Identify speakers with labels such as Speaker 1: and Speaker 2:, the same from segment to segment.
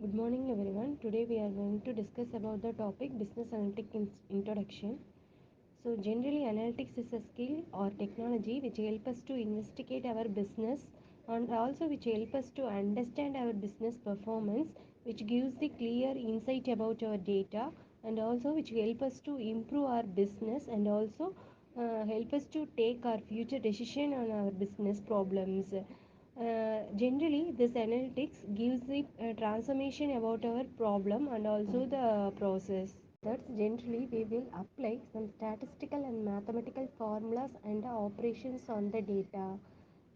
Speaker 1: Good morning everyone. Today we are going to discuss about the topic business analytics introduction. So generally analytics is a skill or technology which help us to investigate our business and also which help us to understand our business performance, which gives the clear insight about our data and also which help us to improve our business and also help us to take our future decision on our business problems. Generally, this analytics gives the transformation about our problem and also the process. That's generally we will apply some statistical and mathematical formulas and operations on the data.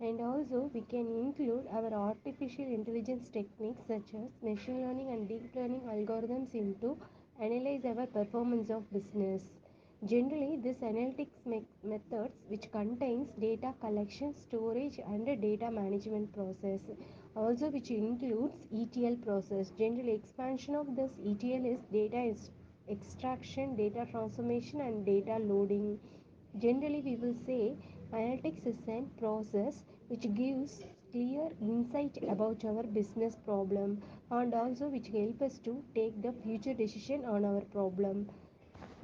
Speaker 1: And also we can include our artificial intelligence techniques such as machine learning and deep learning algorithms into analyze our performance of business. Generally, this analytics methods which contains data collection, storage and data management process, also which includes ETL process. Generally, expansion of this ETL is data extraction, data transformation and data loading. Generally, we will say analytics is a process which gives clear insight about our business problem and also which help us to take the future decision on our problem.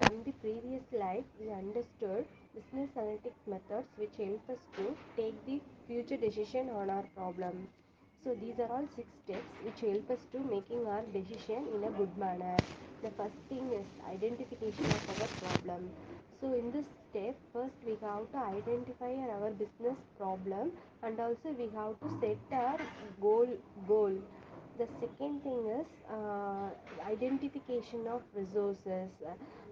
Speaker 1: From the previous slide, we understood business analytics methods which help us to take the future decision on our problem. So these are all 6 steps which help us to making our decision in a good manner. The first thing is identification of our problem. So in this step, first we have to identify our business problem and also we have to set our goal. The second thing is identification of resources.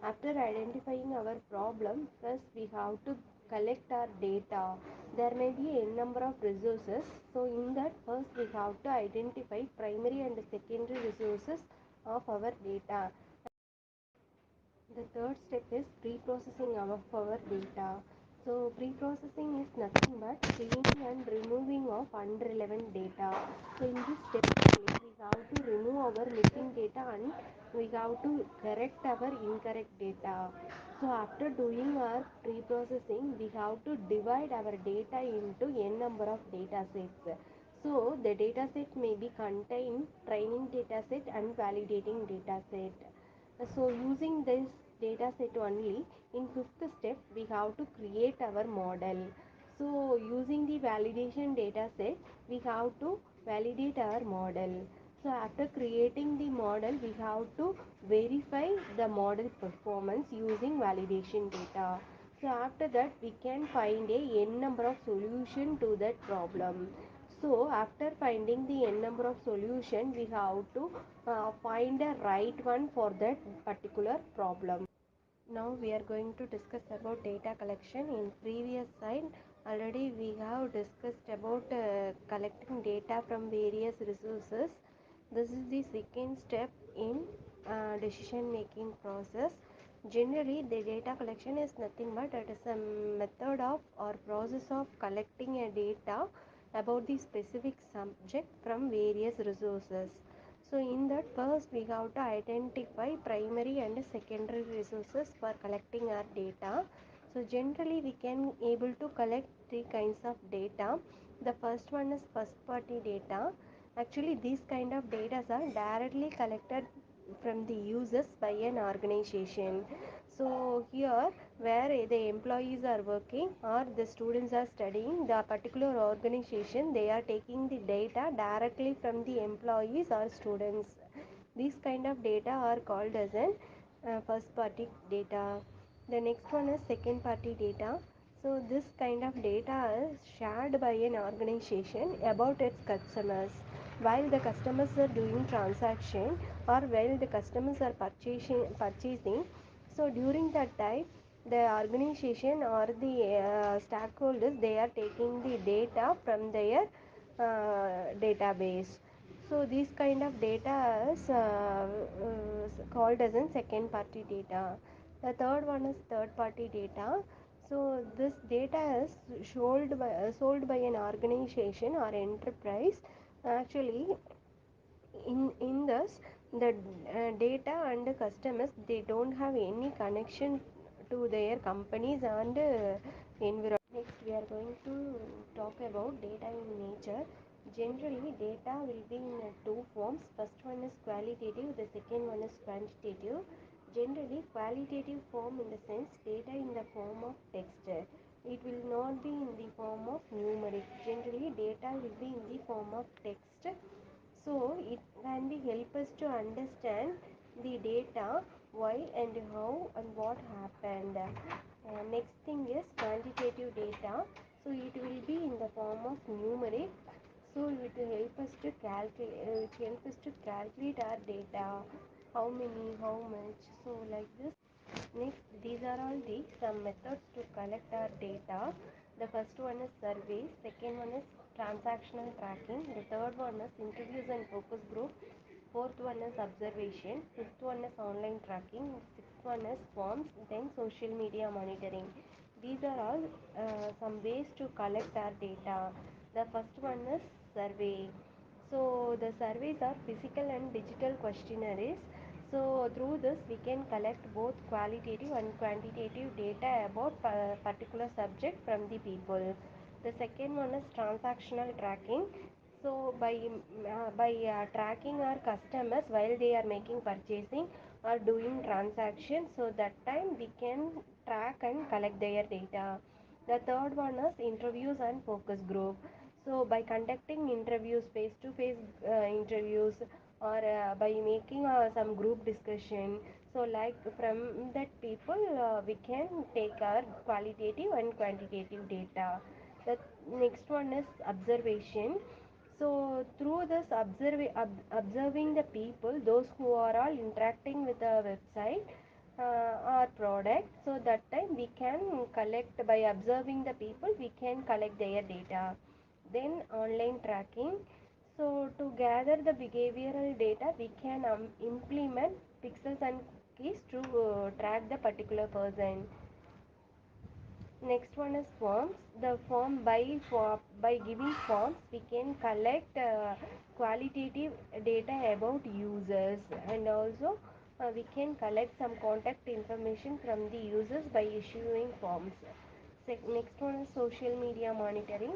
Speaker 1: After identifying our problem, first we have to collect our data. There may be a number of resources, so in that first we have to identify primary and secondary resources of our data. The third step is pre-processing of our data. So pre-processing is nothing but cleaning and removing of unrelevant data. So in this step only we have to remove our missing data and we have to correct our incorrect data. So after doing our pre-processing, we have to divide our data into n number of data sets. So the data set may be contain training data set and validating data set. So using this data set only, in fifth step we have to create our model. So using the validation data set, we have to validate our model. So after creating the model, we have to verify the model performance using validation data. So after that, we can find a n number of solution to that problem. So after finding the n number of solution, we have to find a right one for that particular problem. Now we are going to discuss about data collection. In previous slide already we have discussed about collecting data from various resources. This is the second step in decision making process. Generally the data collection is nothing but it is a method of or process of collecting a data about the specific subject from various resources. So in that first we have to identify primary and secondary resources for collecting our data. So generally we can able to collect three kinds of data. The first one is first party data. Actually these kind of data are directly collected from the users by an organization. So here where the employees are working or the students are studying the particular organization, they are taking the data directly from the employees or students. These kind of data are called as an first party data. The next one is second party data. So this kind of data is shared by an organization about its customers. While the customers are doing transaction or while the customers are purchasing, so during that time the organization or the stakeholders, they are taking the data from their database. So these kind of data is called as in second party data. The third one is third party data. So this data is sold by an organization or enterprise. Actually in this the data and the customers, they don't have any connection to their companies and environment. Next we are going to talk about data in nature. Generally, data will be in two forms. First one is qualitative, the second one is quantitative. Generally, qualitative form in the sense data in the form of text. It will not be in the form of numeric. Generally, data will be in the form of text. So, it can be help us to understand the data, why and how and what happened. Next thing is quantitative data. So, it will be in the form of numeric. So it will help us to calculate our data, how many, how much. So like this. Next, these are all the some methods to collect our data. The first one is survey, second one is transactional tracking, the third one is interviews and focus group, fourth one is observation, fifth one is online tracking, sixth one is forms, then social media monitoring. These are all some ways to collect our data. The first one is survey. So the surveys are physical and digital questionnaires. So through this we can collect both qualitative and quantitative data about a particular subject from the people. The second one is transactional tracking. So by tracking our customers while they are making purchasing or doing transactions, so that time we can track and collect their data. The third one is interviews and focus group. So by conducting interviews, face-to-face interviews, or by making some group discussion, so like from that people we can take our qualitative and quantitative data. The next one is observation. So through this observing the people, those who are all interacting with the website or product, so that time we can collect, by observing the people we can collect their data. Then online tracking. So to gather the behavioral data, we can implement pixels and keys to track the particular person. Next one is forms. The form by giving forms we can collect qualitative data about users, and also we can collect some contact information from the users by issuing forms. Next one is social media monitoring.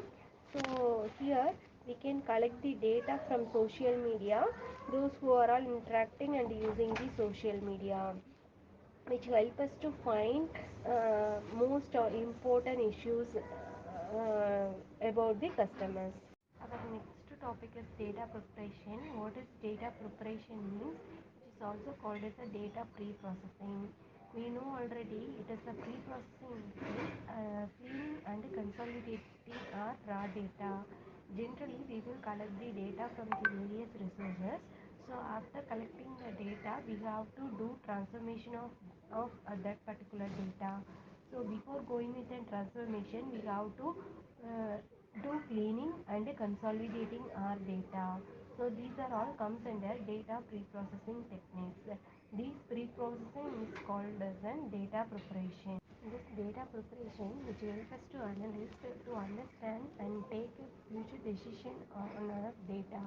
Speaker 1: So here we can collect the data from social media, those who are all interacting and using the social media, which help us to find most important issues about the customers. Our next topic is data preparation. What is data preparation means? It is also called as a data pre-processing. We know already it is a pre-processing cleaning and consolidating our raw data. Generally, we will collect the data from the various resources. So after collecting the data, we have to do transformation of that particular data. So before going with the transformation, we have to do cleaning and consolidating our data. So these are all comes under data pre-processing techniques. This pre-processing is called as an data preparation. This data preparation which helps us to analyst to understand and take a future decision on our data.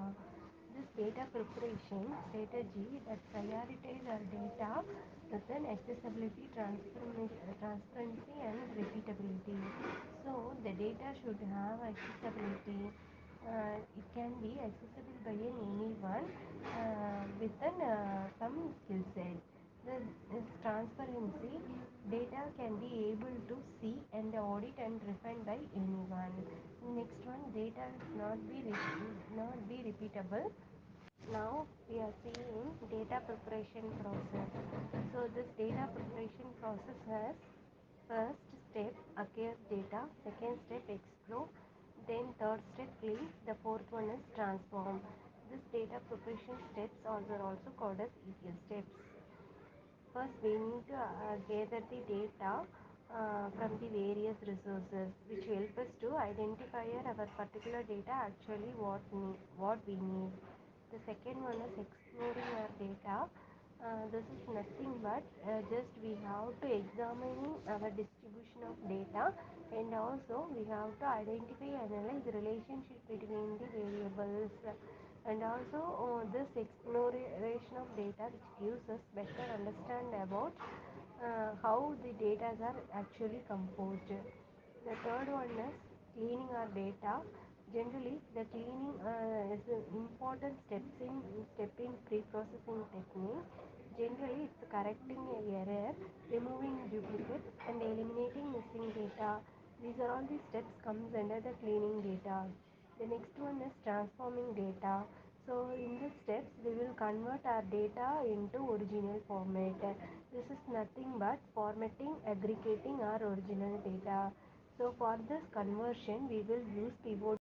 Speaker 1: This data preparation strategy that prioritize our data with an accessibility, transparency and repeatability. So the data should have accessibility. It can be accessible by anyone within some skill set. This transparency, data can be able to see and audit and refine by anyone. Next one, data not be repeatable. Now we are seeing data preparation process. So this data preparation process has first step acquire data, second step explore, then third step clean, the fourth one is transform. This data preparation steps are also called as ETL steps. First, we need to gather the data from the various resources, which help us to identify our particular data actually what we need. The second one is exploring our data. This is nothing but just we have to examine our distribution of data, and also we have to identify and analyze the relationship between the variables, and also this exploration of data which gives us better understand about how the data are actually composed. The third one is cleaning our data. Generally, the cleaning is an important step in pre-processing technique. Generally, it's correcting a error, removing duplicates, and eliminating missing data. These are all the steps comes under the cleaning data. The next one is transforming data. So in this steps, we will convert our data into original format. This is nothing but formatting, aggregating our original data. So for this conversion, we will use pivot